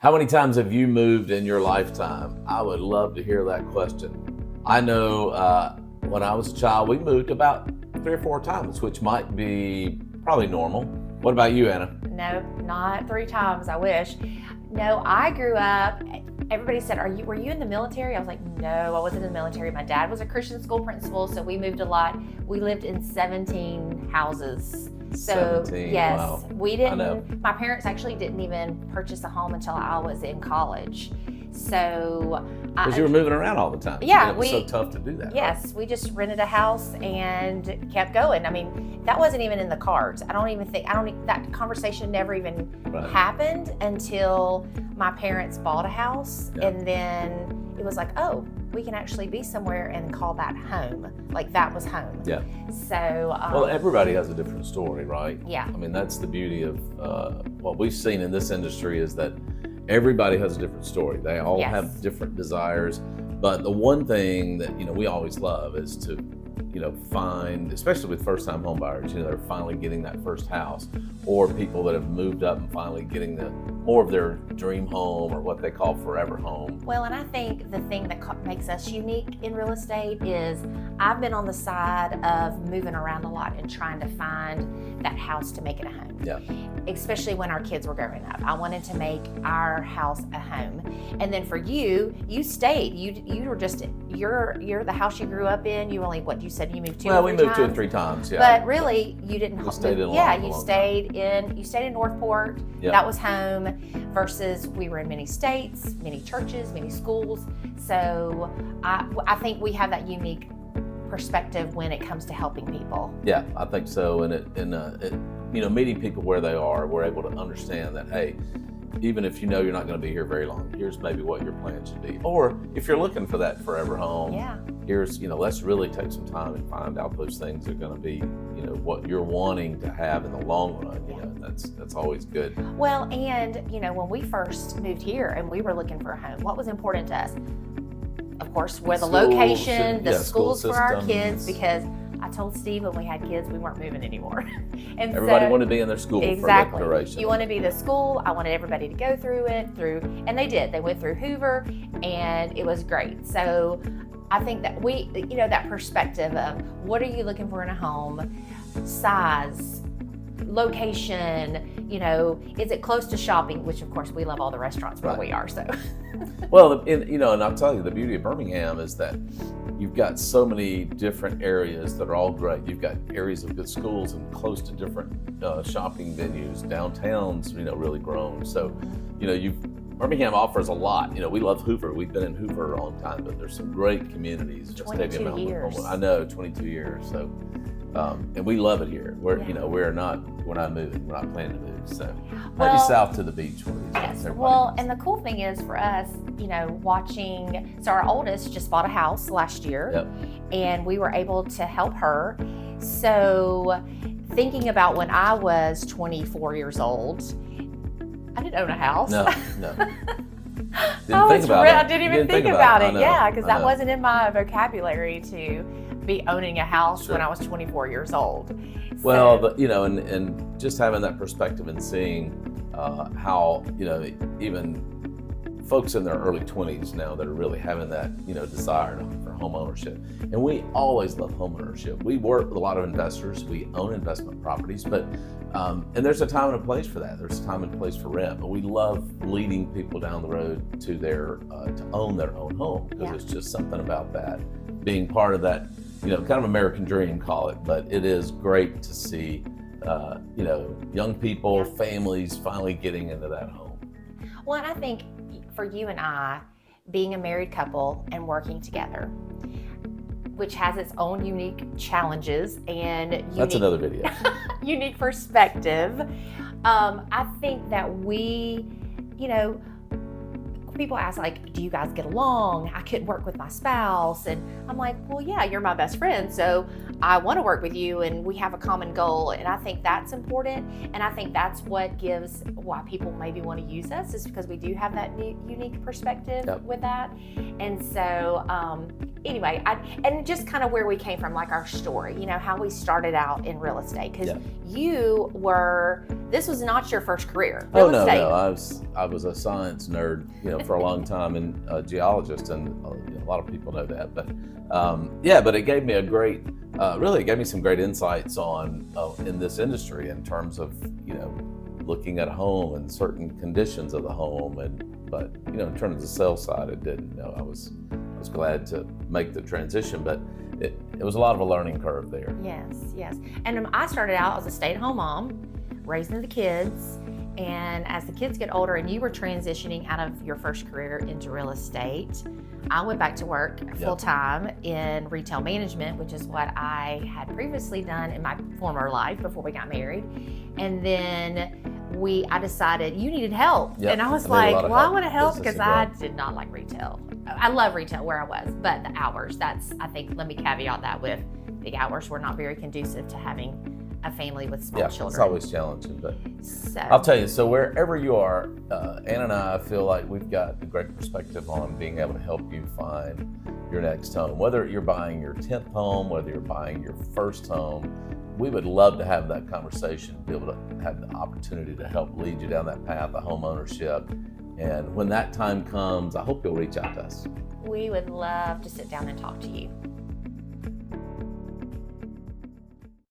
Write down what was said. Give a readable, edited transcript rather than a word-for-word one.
How many times have you moved in your lifetime? I would love to hear that question. I know when I was a child, we moved about 3 or 4 times, which might be probably normal. What about you, Anna? No, not 3 times, I wish. No, I grew up, everybody said, were you in the military? I was like, no, I wasn't in the military. My dad was a Christian school principal, so we moved a lot. We lived in 17 houses. So 17, yes, wow. we I know. didn't, my parents actually didn't even purchase a home until I was in college. So Because you were moving around all the time. Yeah, it was so tough to do that. Yes, we just rented a house and kept going. I mean, that wasn't even in the cards. That conversation never even happened until my parents bought a house. Yeah. And then it was like, oh, we can actually be somewhere and call that home. Like that was home. Yeah. So. Well, everybody has a different story, right? Yeah. I mean, that's the beauty of what we've seen in this industry is that everybody has a different story. They all Yes. have different desires. But the one thing that, we always love is to, find, especially with first-time home buyers, they're finally getting that first house, or people that have moved up and finally getting more of their dream home, or what they call forever home. Well, and I think the thing that makes us unique in real estate is I've been on the side of moving around a lot and trying to find that house to make it a home. Yeah. Especially when our kids were growing up. I wanted to make our house a home. And then for you stayed. You were just, you're the house you grew up in. You only, what you said, you moved 2 or 3 Well, we moved times? 2 or 3 times, yeah. But really, you didn't. We stayed in a Yeah, long you time. stayed in Northport. Yeah. That was home. Versus we were in many states, many churches, many schools. So I think we have that unique perspective when it comes to helping people. Yeah, I think so. And meeting people where they are, we're able to understand that, hey, even if you're not going to be here very long, here's maybe what your plan should be. Or if you're looking for that forever home, here's, let's really take some time and find out those things are going to be, what you're wanting to have in the long run. That's always good. Well, and, when we first moved here and we were looking for a home, what was important to us? Of course, where the location, the schools for our kids, because I told Steve when we had kids, we weren't moving anymore. And everybody wanted to be in their school for that duration. You want to be the school. I wanted everybody to go through it, and they did. They went through Hoover, and it was great. So I think that that perspective of what are you looking for in a home, size, location, is it close to shopping, which of course we love all the restaurants where we are, so. Well, and I'll tell you, the beauty of Birmingham is that you've got so many different areas that are all great. You've got areas of good schools and close to different shopping venues. Downtown's, really grown. So, Birmingham offers a lot. We love Hoover. We've been in Hoover a long time, but there's some great communities. 22 years. I know, 22 years. So, and we love it here. We're not moving. We're not planning to move. So maybe south to the beach. Yes. Well, and the cool thing is for us, watching. So our oldest just bought a house last year, and we were able to help her. So thinking about when I was 24 years old, I didn't own a house. No. I didn't even think about it. Yeah, because that wasn't in my vocabulary to be owning a house when I was 24 years old. Well, but, and just having that perspective and seeing how, even folks in their early 20s now that are really having that, desire for home ownership. And we always love home ownership. We work with a lot of investors. We own investment properties, but and there's a time and a place for that. There's a time and place for rent, but we love leading people down the road to to own their own home, because it's just something about that, being part of that, kind of American dream, call it, but it is great to see, young people, families finally getting into that home. Well, and I think for you and I, being a married couple and working together, which has its own unique challenges and that's another video. unique perspective. I think that we, people ask, like, do you guys get along? I couldn't work with my spouse. And I'm like, well, yeah, you're my best friend, so I want to work with you, and we have a common goal. And I think that's important. And I think that's what gives why people maybe want to use us, is because we do have that unique perspective with that. And so, anyway, and just kind of where we came from, like our story, how we started out in real estate, because you were this was not your first career. Oh Real no, estate. no, I was a science nerd, for a long time, and a geologist, and a lot of people know that. But yeah, but it gave me really, it gave me some great insights on in this industry in terms of looking at a home and certain conditions of the home, but in terms of the sales side, it didn't. I was glad to make the transition, but it was a lot of a learning curve there. Yes. And I started out as a stay-at-home mom, raising the kids. And as the kids get older and you were transitioning out of your first career into real estate, I went back to work full-time in retail management, which is what I had previously done in my former life before we got married. And then I decided you needed help. Yep. And I was like, well, I want to help Business because I did not like retail. I love retail where I was, but the hours, I think, let me caveat that with the hours were not very conducive to having a family with small children. It's always challenging, but So I'll tell you, so wherever you are, Ann and I feel like we've got a great perspective on being able to help you find your next home. Whether you're buying your 10th home, whether you're buying your first home, we would love to have that conversation, be able to have the opportunity to help lead you down that path of home ownership. And when that time comes, I hope you'll reach out to us. we would love to sit down and talk to you.